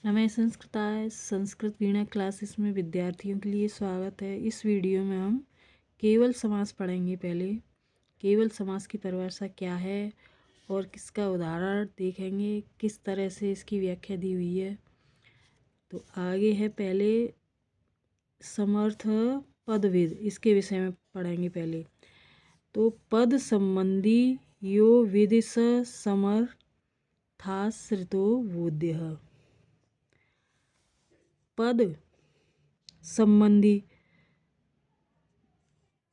नमः संस्कृताय संस्कृत वीणा क्लासेस में विद्यार्थियों के लिए स्वागत है। इस वीडियो में हम केवल समास पढ़ेंगे। पहले केवल समास की परिभाषा क्या है और किसका उदाहरण देखेंगे, किस तरह से इसकी व्याख्या दी हुई है। तो आगे है पहले समर्थ पदविद, इसके विषय में पढ़ेंगे। पहले तो पद संबंधी यो विदिश समर्थाश्रितो बोध्यः। पद संबंधी,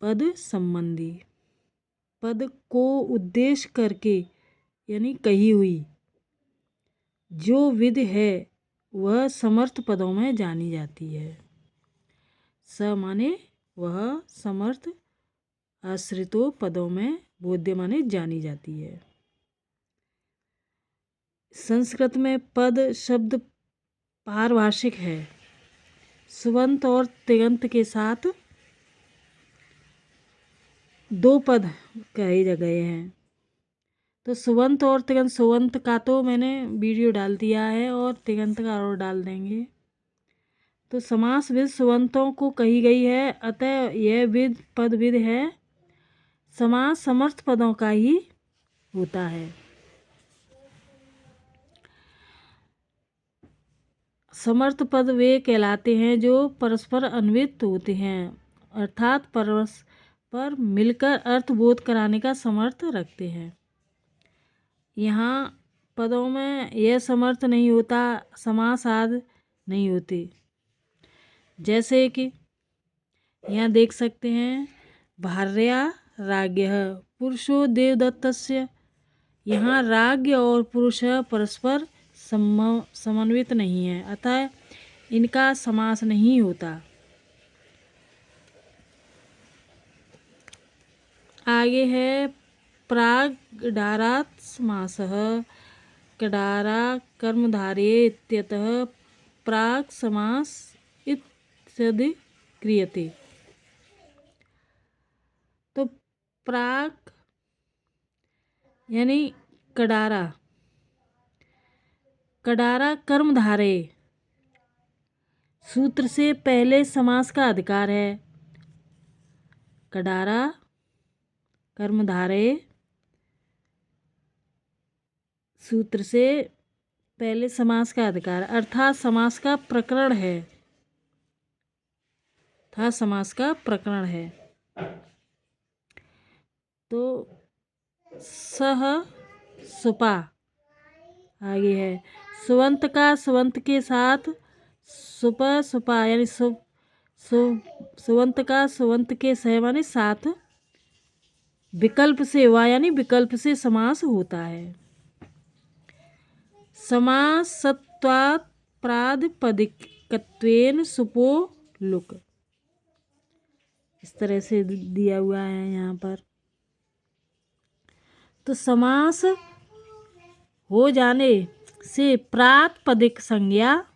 पद संबंधी पद को उद्देश्य करके यानी कही हुई जो विधि है वह समर्थ पदों में जानी जाती है। स माने वह, समर्थ, आश्रितो पदों में बोध्य माने जानी जाती है। संस्कृत में पद शब्द पारिभाषिक है। सुबंत और तिङंत के साथ दो पद कहे गए हैं। तो सुबंत और तिङंत, सुबंत का तो मैंने वीडियो डाल दिया है और तिङंत का और डाल देंगे। तो समास विध सुबंतों को कही गई है, अतः यह विध पद विध है। समास समर्थ पदों का ही होता है। समर्थ पद वे कहलाते हैं जो परस्पर अन्वित होते हैं, अर्थात परस्पर मिलकर अर्थ बोध कराने का समर्थ रखते हैं। यहाँ पदों में यह समर्थ नहीं होता, समास आदि नहीं होते। जैसे कि यहाँ देख सकते हैं, भार्या राज्ञः पुरुषो देवदत्तस्य। यहाँ राज्ञ और पुरुष परस्पर समन्वित नहीं है, अतः इनका समास नहीं होता। आगे है प्राग डारात् समासः। कडारा कर्मधारये इत्यतः प्राग समास इत्यादि क्रियते। तो प्राग यानी कडारा, कडारा कर्मधारय सूत्र से पहले समास का अधिकार है। कडारा कर्मधारय सूत्र से पहले समास का अधिकार अर्थात समास का प्रकरण है, था समास का प्रकरण है। तो सह सुपा आगे है। सुबंत का सुबंत के साथ सुप सुपा यानी सुबंत का सुबंत के सह माने साथ विकल्प से वा यानी विकल्प से समास होता है। समासत्वात् प्रातिपदिकत्वेन सुपो लुक, इस तरह से दिया हुआ है यहाँ पर। तो समास हो जाने से प्रातिपदिक संज्ञा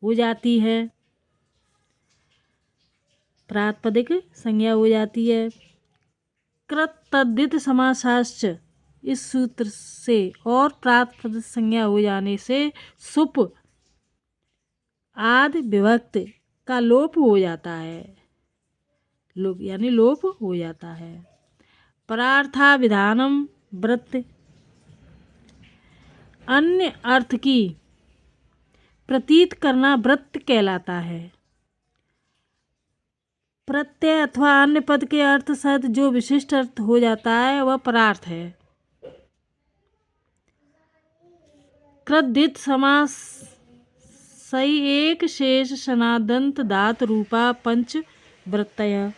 हो जाती है, प्रातिपदिक संज्ञा हो जाती है। कृत तद्धित समासाश्च, इस सूत्र से और प्रातिपदिक संज्ञा हो जाने से सुप आदि विभक्ति का लोप हो जाता है, लोप यानी लोप हो जाता है। परार्था विधानम वृत्ति, अन्य अर्थ की प्रतीत करना वृत्त कहलाता है। प्रत्यय अथवा अन्य पद के अर्थ सहित जो विशिष्ट अर्थ हो जाता है वह परार्थ है। कृद्धित समास सही एक शेष सनादंत धातु रूपा पंच वृत्तय।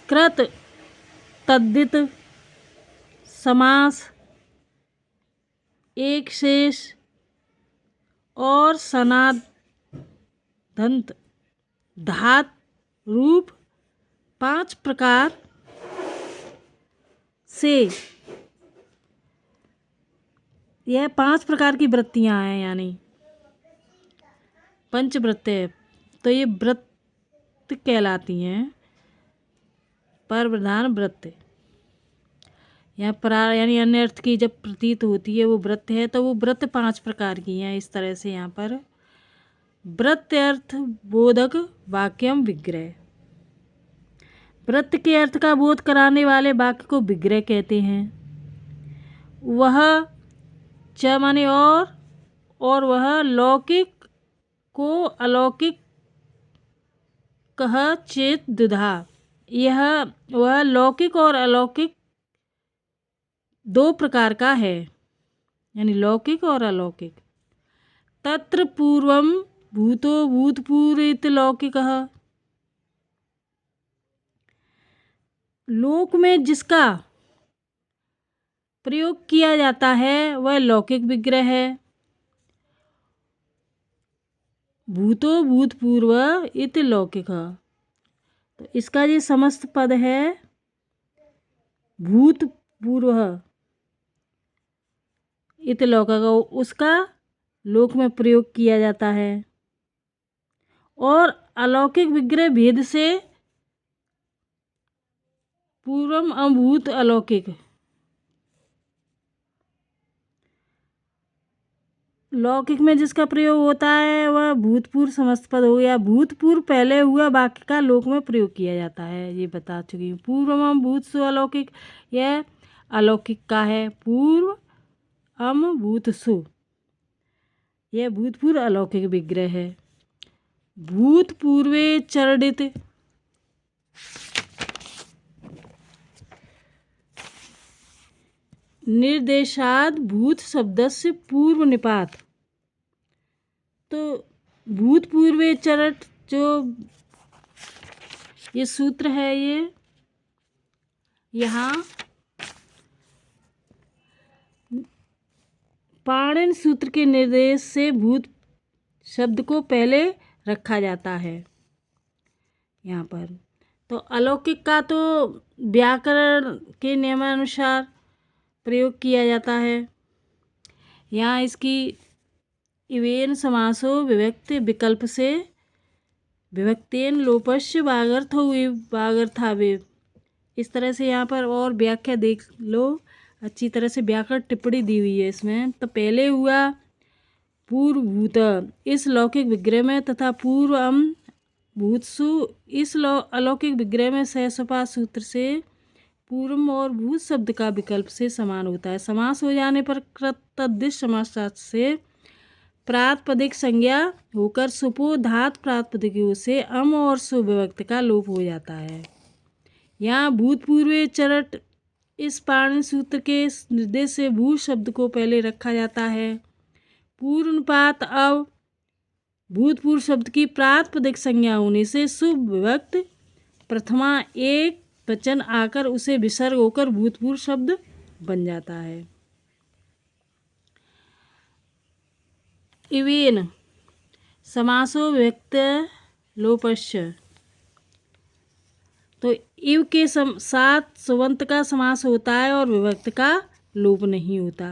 कृत तद्धित समास एक शेष और सनादंत धात रूप 5 प्रकार से, यह 5 प्रकार की वृत्तियां हैं यानी पंचवृत्तें। तो ये वृत्त कहलाती हैं, पर प्रधान वृत्त। यहाँ परा यानी अन्य अर्थ की जब प्रतीत होती है वो व्रत है, तो वो व्रत 5 प्रकार की हैं। इस तरह से यहाँ पर व्रत अर्थ बोधक वाक्यम विग्रह, व्रत के अर्थ का बोध कराने वाले वाक्य को विग्रह कहते हैं। वह च माने और वह लौकिक को अलौकिक कह चेत दुधा, यह वह लौकिक और अलौकिक 2 प्रकार का है, यानी लौकिक और अलौकिक। तत्र पूर्वम भूतो भूतपूर्व लौकिकः, लोक में जिसका प्रयोग किया जाता है वह लौकिक विग्रह है। भूतो भूतपूर्व इति लौकिकः, तो इसका ये समस्त पद है भूतपूर्व इति लौकिकः, उसका लोक में प्रयोग किया जाता है। और अलौकिक विग्रह भेद से पूर्वम अभूत अलौकिक, लौकिक में जिसका प्रयोग होता है वह भूतपूर्व समस्त पद हो गया। भूतपूर्व पहले हुआ वाक्य का लोक में प्रयोग किया जाता है, ये बता चुकी हूँ। पूर्वम भूत सु अलौकिक, यह अलौकिक का है। पूर्व अम भूत सु, यह भूतपूर्व अलौकिक विग्रह है। भूतपूर्वे चरणित, निर्देशाद भूत शब्दस्य पूर्व निपात, तो भूतपूर्वे चरट जो ये सूत्र है, ये यहाँ पाणिनि सूत्र के निर्देश से भूत शब्द को पहले रखा जाता है यहाँ पर। तो अलौकिक का तो व्याकरण के नियमानुसार प्रयोग किया जाता है। यहाँ इसकी इवेन समासो विभक्ति विकल्प से विभक्तेन लोपस्य वागर्थौ वागर्थावेव, इस तरह से यहाँ पर और व्याख्या देख लो, अच्छी तरह से व्याकरण टिप्पणी दी हुई है इसमें। तो पहले हुआ पूर्व भूत इस लौकिक विग्रह में, तथा पूर्व अम भूतसु इस अलौकिक विग्रह में सहसपा सूत्र से पूर्व और भूत शब्द का विकल्प से समान होता है। समास हो जाने पर कृत तद्दिश समासार्थ से प्रातिपदिक संज्ञा होकर सुपो धात प्रातिपदिकों से अम और सु विभक्ति का लोप हो जाता है। यहाँ भूतपूर्वे चरट इस पाणिनि सूत्र के निर्देश से भूत शब्द को पहले रखा जाता है। पूर्व अनुपात अब भूतपूर्व शब्द की प्रातिपदिक संज्ञा होने से शुभ विभक्त प्रथमा एक वचन आकर उसे विसर्ग होकर भूतपूर्व शब्द बन जाता है। इवेन समासो विभक्त लोपस्य, तो इव के साथ सुबंत का समास होता है और विभक्त का लोप नहीं होता।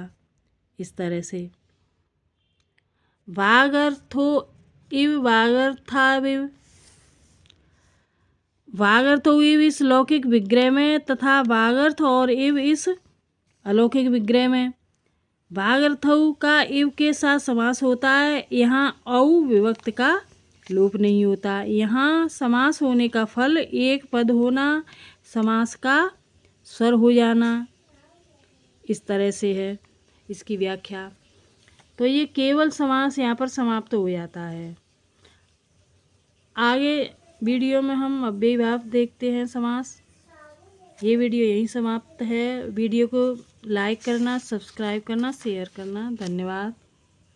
इस तरह से वागर्थो इव वागर्थाविव, वागर्थो इव इस लौकिक विग्रह में तथा वागर्थ और इव इस अलौकिक विग्रह में। वागर्थौ का इव के साथ समास होता है, यहाँ औ विभक्त का लोप नहीं होता। यहाँ समास होने का फल एक पद होना, समास का स्वर हो जाना, इस तरह से है इसकी व्याख्या। तो ये केवल समास यहाँ पर समाप्त हो जाता है। आगे वीडियो में हम अव्ययी भाव देखते हैं समास। ये वीडियो यहीं समाप्त है। वीडियो को लाइक करना, सब्सक्राइब करना, शेयर करना। धन्यवाद।